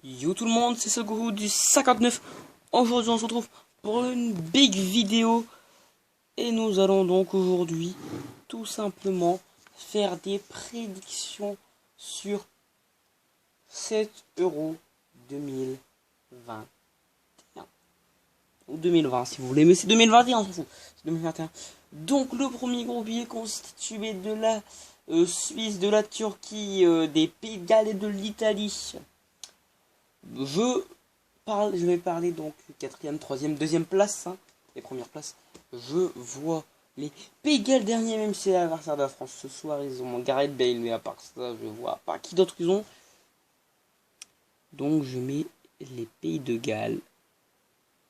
Yo tout le monde, c'est Soguru du 59. Aujourd'hui on se retrouve pour une big vidéo. Et nous allons donc aujourd'hui tout simplement faire des prédictions sur 7 euros 2021. Ou 2020 si vous voulez, mais c'est 2021, on s'en fout. C'est 2021. Donc le premier groupe est constitué de la Suisse, de la Turquie, des Pays de Galles et de l'Italie. Je vais parler donc quatrième, troisième, deuxième place, hein, les premières places. Je vois les Pays de Galles dernier, même si c'est l'adversaire de la France ce soir. Ils ont Gareth Bale, mais à part ça, je vois pas qui d'autre ils ont. Donc je mets les Pays de Galles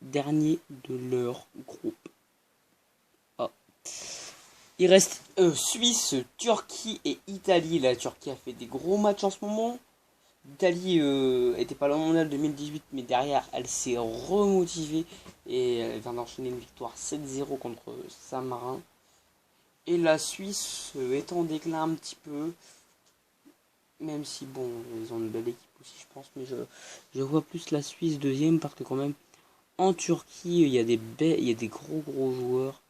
dernier de leur groupe. Oh. Il reste Suisse, Turquie et Italie. La Turquie a fait des gros matchs en ce moment. L'Italie était pas loin mondial 2018, mais derrière elle s'est remotivée et elle vient d'enchaîner une victoire 7-0 contre Saint-Marin. Et la Suisse est en déclin un petit peu, même si bon, ils ont une belle équipe aussi, je pense, mais je vois plus la Suisse deuxième parce que quand même en Turquie il y a des gros joueurs.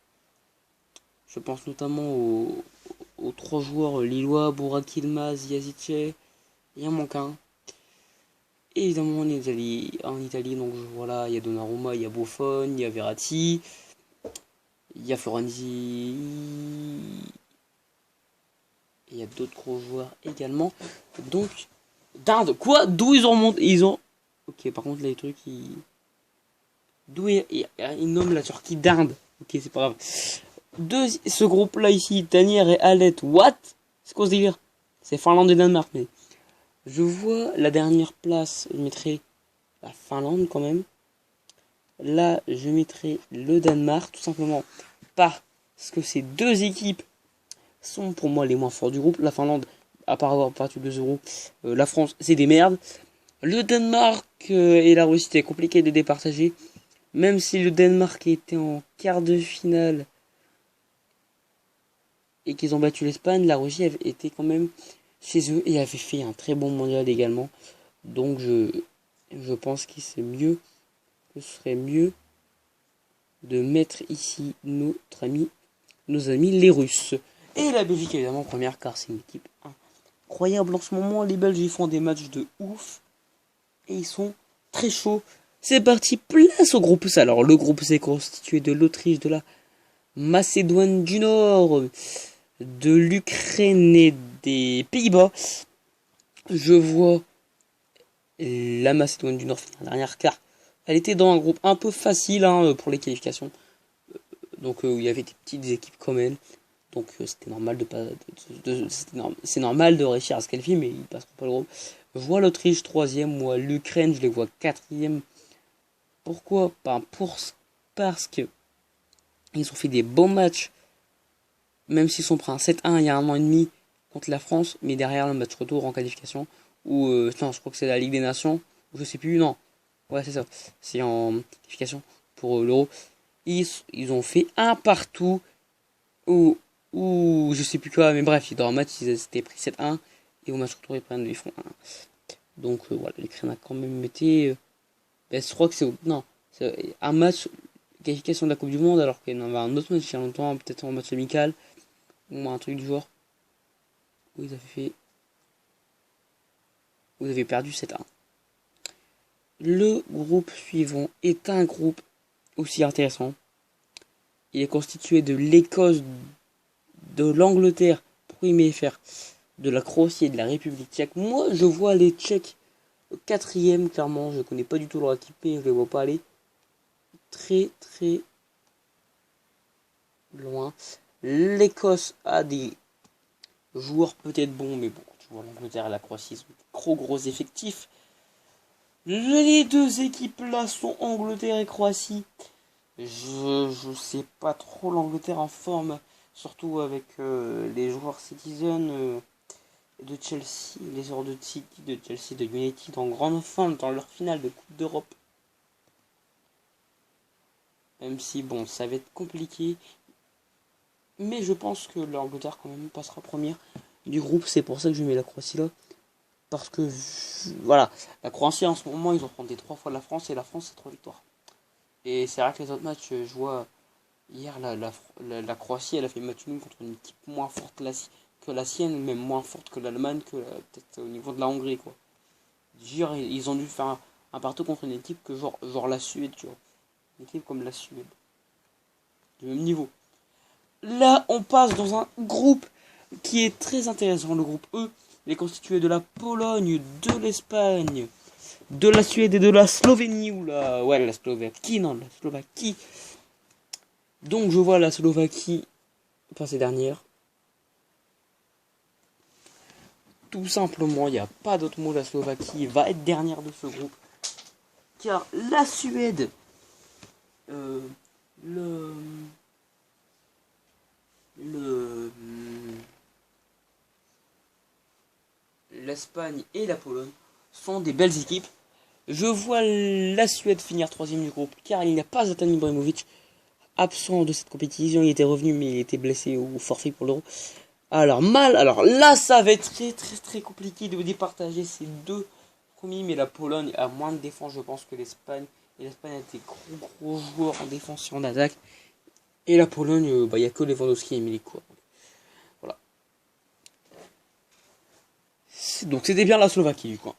Je pense notamment aux trois joueurs lillois, Burak Yilmaz, Yazice, il en manque un. Et évidemment en Italie, donc voilà, il y a Donnarumma, il y a Buffon, il y a Verratti, il y a Florenzi, et il y a d'autres gros joueurs également. Donc, d'Inde, quoi? D'où ils ont remonté? Ils ont... Ok, par contre, les trucs, d'où ils nomment la Turquie d'Inde. Ok, c'est pas grave. Ce groupe-là ici, Tanière et Alet, what? C'est quoi ce délire? C'est Finlande et Danemark, mais... Je vois la dernière place, je mettrai la Finlande quand même. Là, je mettrai le Danemark, tout simplement parce que ces deux équipes sont pour moi les moins forts du groupe. La Finlande, à part avoir battu 2-0, la France, c'est des merdes. Le Danemark et la Russie, c'était compliqué de départager. Même si le Danemark était en quart de finale et qu'ils ont battu l'Espagne, la Russie avait été quand même chez eux et avait fait un très bon mondial également. Donc je pense que ce serait mieux de mettre ici nos amis les Russes. Et la Belgique évidemment première car c'est une équipe incroyable en ce moment. Les Belges ils font des matchs de ouf et ils sont très chauds. C'est parti, place au groupe C. Alors le groupe C est constitué de l'Autriche, de la Macédoine du Nord, de l'Ukraine et des Pays-Bas. Je vois la Macédoine du Nord finir dernière car elle était dans un groupe un peu facile pour les qualifications. Donc il y avait des petites équipes comme elle. Donc c'était normal de pas. C'est normal de réussir à se qualifier, mais ils passeront pas le groupe. Je vois l'Autriche 3ème, moi l'Ukraine, je les vois 4ème. Pourquoi? Parce que ils ont fait des bons matchs. Même s'ils sont pris un 7-1 il y a un an et demi contre la France, mais derrière le match retour en qualification. Ou non, je crois que c'est la Ligue des Nations. Je sais plus, non. Ouais, c'est ça. C'est en qualification pour l'Euro. Ils ont fait un partout ou je sais plus quoi, mais bref, dans un match ils étaient pris 7-1 et au match retour ils font 1. Donc voilà, l'Ukraine a quand même été je crois que c'est un match qualification de la Coupe du Monde alors qu'il y en avait un autre match il y a longtemps, peut-être un match amical ou un truc du genre où vous avez perdu 7-1. Le groupe suivant est un groupe aussi intéressant. Il est constitué de l'Écosse, de l'Angleterre, pour faire de la Croatie et de la République tchèque. Moi, je vois les Tchèques 4ème, clairement. Je connais pas du tout leur équipe, mais je les vois pas aller très loin. L'Écosse a des joueurs peut-être bons, mais bon, tu vois, l'Angleterre et la Croatie sont gros effectifs. Les deux équipes là sont Angleterre et Croatie. Je sais pas trop l'Angleterre en forme, surtout avec les joueurs Citizen de Chelsea, les joueurs de City, de Chelsea, de United en grande forme dans leur finale de Coupe d'Europe. Même si bon, ça va être compliqué. Mais je pense que l'Angleterre quand même passera première du groupe, c'est pour ça que je mets la Croatie là. Parce que, voilà, la Croatie en ce moment, ils ont affronté 3 fois la France et la France, c'est 3 victoires. Et c'est vrai que les autres matchs, je vois hier la Croatie, elle a fait match nul contre une équipe moins forte que la sienne, même moins forte que l'Allemagne, peut-être au niveau de la Hongrie, quoi. Genre, ils ont dû faire un partout contre une équipe que genre la Suède, tu vois. Une équipe comme la Suède. Du même niveau. Là, on passe dans un groupe qui est très intéressant. Le groupe E, il est constitué de la Pologne, de l'Espagne, de la Suède et de la Slovénie. Ou la Slovaquie, non, la Slovaquie. Donc, je vois la Slovaquie passer dernière. Tout simplement, il n'y a pas d'autre mot. La Slovaquie va être dernière de ce groupe. Car la Suède, euh, le l'Espagne et la Pologne sont des belles équipes. Je vois la Suède finir troisième du groupe car il n'y a pas Zlatan Ibrahimovic, absent de cette compétition. Il était revenu mais il était blessé au forfait pour l'Euro. Alors là ça va être très très très compliqué de départager ces deux premiers, mais la Pologne a moins de défense je pense que l'Espagne. Et l'Espagne a des gros joueurs en défense et en attaque. Et la Pologne, il n'y a que Lewandowski et Milik. Voilà. Donc c'était bien la Slovaquie du coup.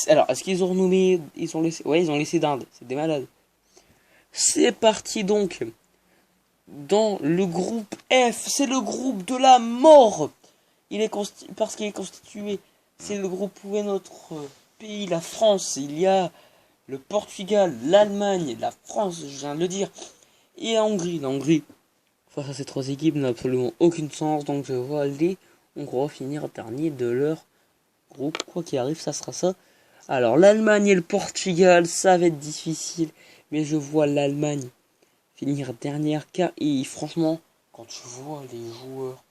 Alors, est-ce qu'ils ont renommé. Ils ont laissé. Ouais, ils ont laissé d'Inde. C'est des malades. C'est parti donc. Dans le groupe F. C'est le groupe de la mort. Parce qu'il est constitué. C'est le groupe où est notre pays, la France. Il y a le Portugal, l'Allemagne, la France, je viens de le dire. Et la Hongrie. La Hongrie, face à ces trois équipes, n'a absolument aucun sens. Donc je vois les Hongrois finir dernier de leur groupe. Quoi qu'il arrive, ça sera ça. Alors l'Allemagne et le Portugal, ça va être difficile. Mais je vois l'Allemagne finir dernière. Car et franchement, quand tu vois les joueurs,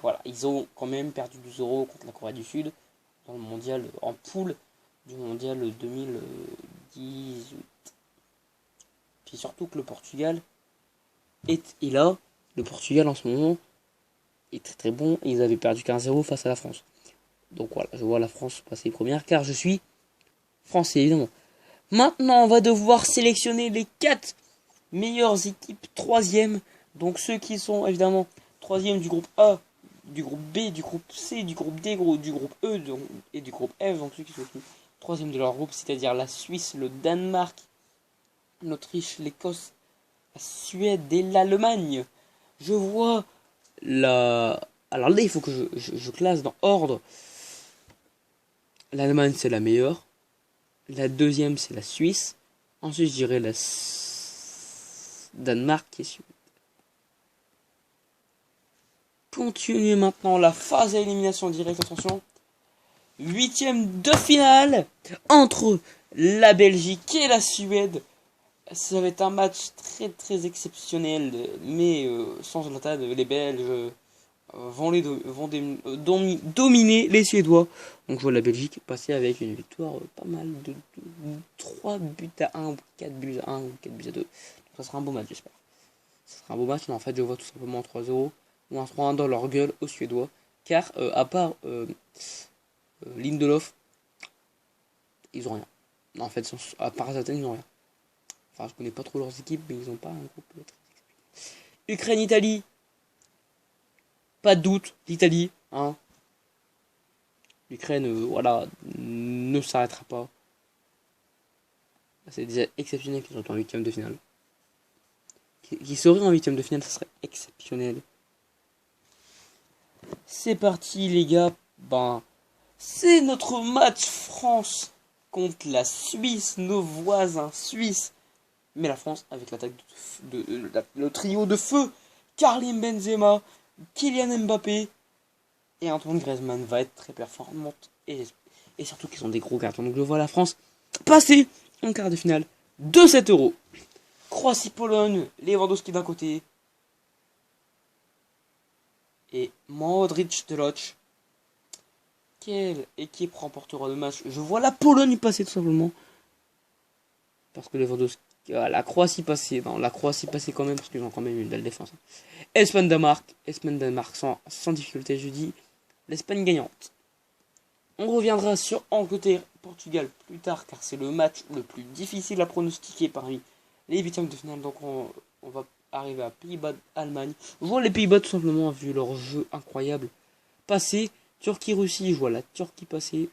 voilà, ils ont quand même perdu 2-0 contre la Corée du Sud dans le mondial en poule du mondial 2018. Puis surtout que le Portugal est là. Le Portugal en ce moment est très très bon. Et ils avaient perdu 15-0 face à la France. Donc voilà, je vois la France passer première car je suis français évidemment. Maintenant, on va devoir sélectionner les 4 meilleures équipes troisième. Donc ceux qui sont évidemment troisième du groupe A, du groupe B, du groupe C, du groupe D, du groupe E et du groupe F. Donc ceux qui sont troisième de leur groupe, c'est-à-dire la Suisse, le Danemark, l'Autriche, l'Écosse, la Suède et l'Allemagne. Je vois la... Alors là, il faut que je classe dans ordre. L'Allemagne, c'est la meilleure. La deuxième, c'est la Suisse. Ensuite, je dirais la Danemark et Suède. Continuez maintenant la phase à élimination directe. Attention. 8e de finale entre la Belgique et la Suède. Ça va être un match très très exceptionnel. Mais sans Zlatan, les Belges vont dominer les Suédois. Donc je vois la Belgique passer avec une victoire pas mal de 3 buts à 1 ou 4 buts à 1 ou 4 buts à 2. Donc ça sera un beau match j'espère. Ça sera un beau match, mais en fait je vois tout simplement 3-0 ou un 3-1 dans leur gueule aux Suédois. Car à part Lindelof, ils ont rien. Non, en fait, à part Zlatan, ils ont rien. Enfin, je connais pas trop leurs équipes, mais ils ont pas un groupe très exceptionnel. Ukraine-Italie. Pas de doute, l'Italie, hein. L'Ukraine, voilà, ne s'arrêtera pas. C'est déjà exceptionnel qu'ils soient en 8ème de finale. Qui serait en 8ème de finale, ça serait exceptionnel. C'est parti les gars. Ben, c'est notre match France contre la Suisse, nos voisins suisses. Mais la France avec l'attaque le trio de feu. Karim Benzema, Kylian Mbappé et Antoine Griezmann va être très performante. Et surtout qu'ils ont des gros garçons. Donc je vois la France passer en quart de finale de 7 euros. Croatie-Pologne, Lewandowski d'un côté. Et Modric de l'autre. Quelle équipe remportera le match? Je vois la Pologne passer tout simplement. Parce que Lewandowski... la Croatie passer. Non, la Croatie passer quand même parce qu'ils ont quand même une belle défense. Espagne-Danemark. Espagne-Danemark sans difficulté je dis. L'Espagne gagnante. On reviendra sur Angleterre-Portugal plus tard, car c'est le match le plus difficile à pronostiquer parmi les huitièmes de finale. Donc on va arriver à Pays-Bas-Allemagne. Je vois les Pays-Bas tout simplement, vu leur jeu incroyable. Passer, Turquie-Russie, je vois la Turquie passer.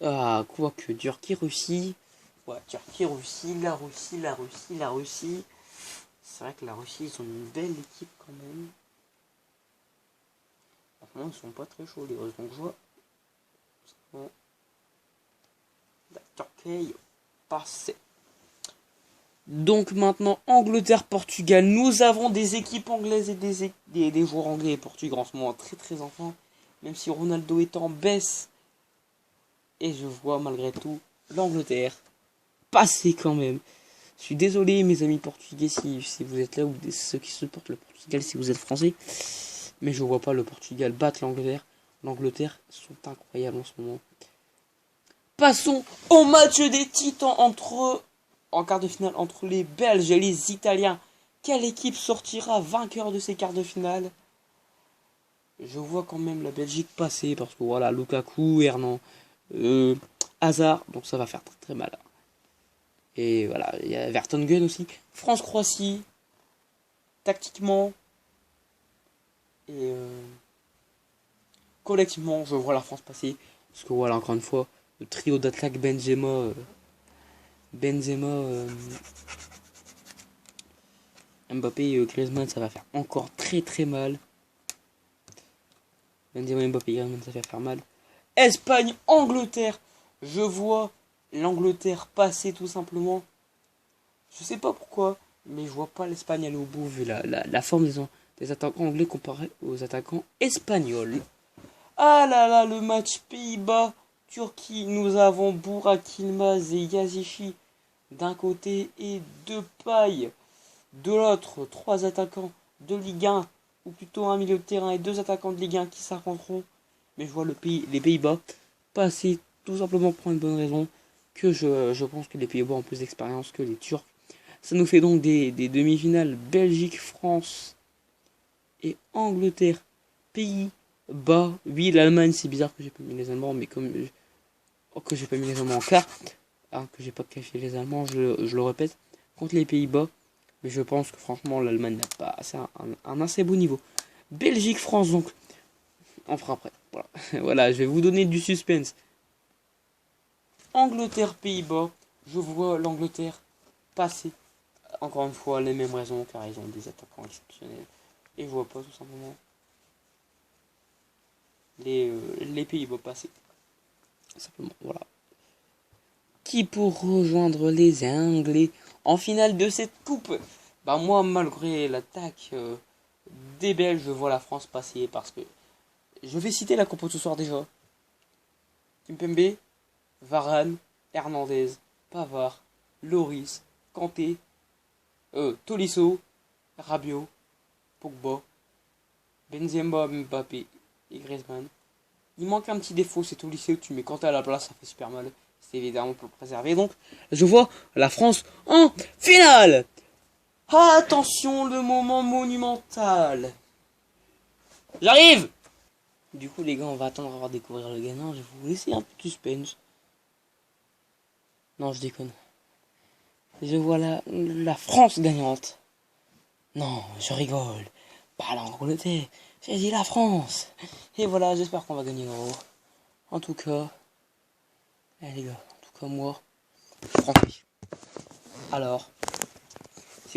Ah, quoique, Turquie-Russie. Ouais, Turquie-Russie, la Russie. C'est vrai que la Russie, ils ont une belle équipe quand même. Franchement, ils sont pas très chauds les Russes. Donc je vois. La Turquie passée. Donc maintenant, Angleterre-Portugal. Nous avons des équipes anglaises et des joueurs anglais et portugais en ce moment très très en forme. Même si Ronaldo est en baisse. Et je vois malgré tout l'Angleterre passer quand même. Je suis désolé mes amis portugais si vous êtes là, ou ceux qui supportent le Portugal si vous êtes français. Mais je vois pas le Portugal battre l'Angleterre. L'Angleterre sont incroyables en ce moment. Passons au match des titans en quart de finale entre les Belges et les Italiens. Quelle équipe sortira vainqueur de ces quarts de finale? Je vois quand même la Belgique passer parce que voilà, Lukaku, Hernan, Hazard, donc ça va faire très très mal. Et voilà, il y a Vertonghen aussi. France-Croatie, tactiquement et collectivement, je vois la France passer. Parce que voilà, encore une fois, le trio d'attaque Benzema, Mbappé et Griezmann, ça va faire encore très très mal. Benzema, Mbappé, Griezmann, ça va faire mal. Espagne-Angleterre, je vois l'Angleterre passer tout simplement. Je sais pas pourquoi, mais je vois pas l'Espagne aller au bout vu la forme des attaquants anglais comparés aux attaquants espagnols. Ah là là, le match Pays-Bas-Turquie, nous avons Burak Yilmaz et Yazici d'un côté et Depay de l'autre. Trois attaquants de Ligue 1, ou plutôt un milieu de terrain et deux attaquants de Ligue 1 qui s'affronteront. Mais je vois les Pays-Bas passer tout simplement pour une bonne raison, que je pense que les Pays-Bas ont plus d'expérience que les Turcs. Ça nous fait donc des demi-finales Belgique, France et Angleterre, Pays-Bas. Oui, l'Allemagne, c'est bizarre que j'ai pas mis les Allemands, mais comme que j'ai pas mis les Allemands en quart, hein, que j'ai pas qualifié les Allemands, je le répète, contre les Pays-Bas. Mais je pense que franchement, l'Allemagne n'a pas un assez beau niveau. Belgique, France, donc on fera après. Voilà. Voilà, je vais vous donner du suspense. Angleterre, Pays-Bas, je vois l'Angleterre passer. Encore une fois, les mêmes raisons, car ils ont des attaquants exceptionnels. Et je vois pas tout simplement les Pays-Bas passer. Simplement, voilà. Qui pour rejoindre les Anglais en finale de cette coupe? Bah moi, malgré l'attaque des Belges, je vois la France passer parce que je vais citer la compo ce soir déjà. Kimpembe, Varane, Hernandez, Pavard, Loris, Kanté, Tolisso, Rabiot, Pogba, Benzema, Mbappé et Griezmann. Il manque un petit défaut, c'est Tolisso. Tu mets Kanté à la place, ça fait super mal. C'est évidemment pour le préserver. Donc, je vois la France en finale. Attention, le moment monumental. J'arrive. Du coup, les gars, on va attendre à découvrir le gagnant. Je vais vous laisser un peu de suspense. Non, je déconne. Je vois la France gagnante. Non, je rigole. Pas l'Angleterre. J'ai dit la France. Et voilà, j'espère qu'on va gagner gros. En tout cas, les gars, en tout cas moi, je suis français. Alors,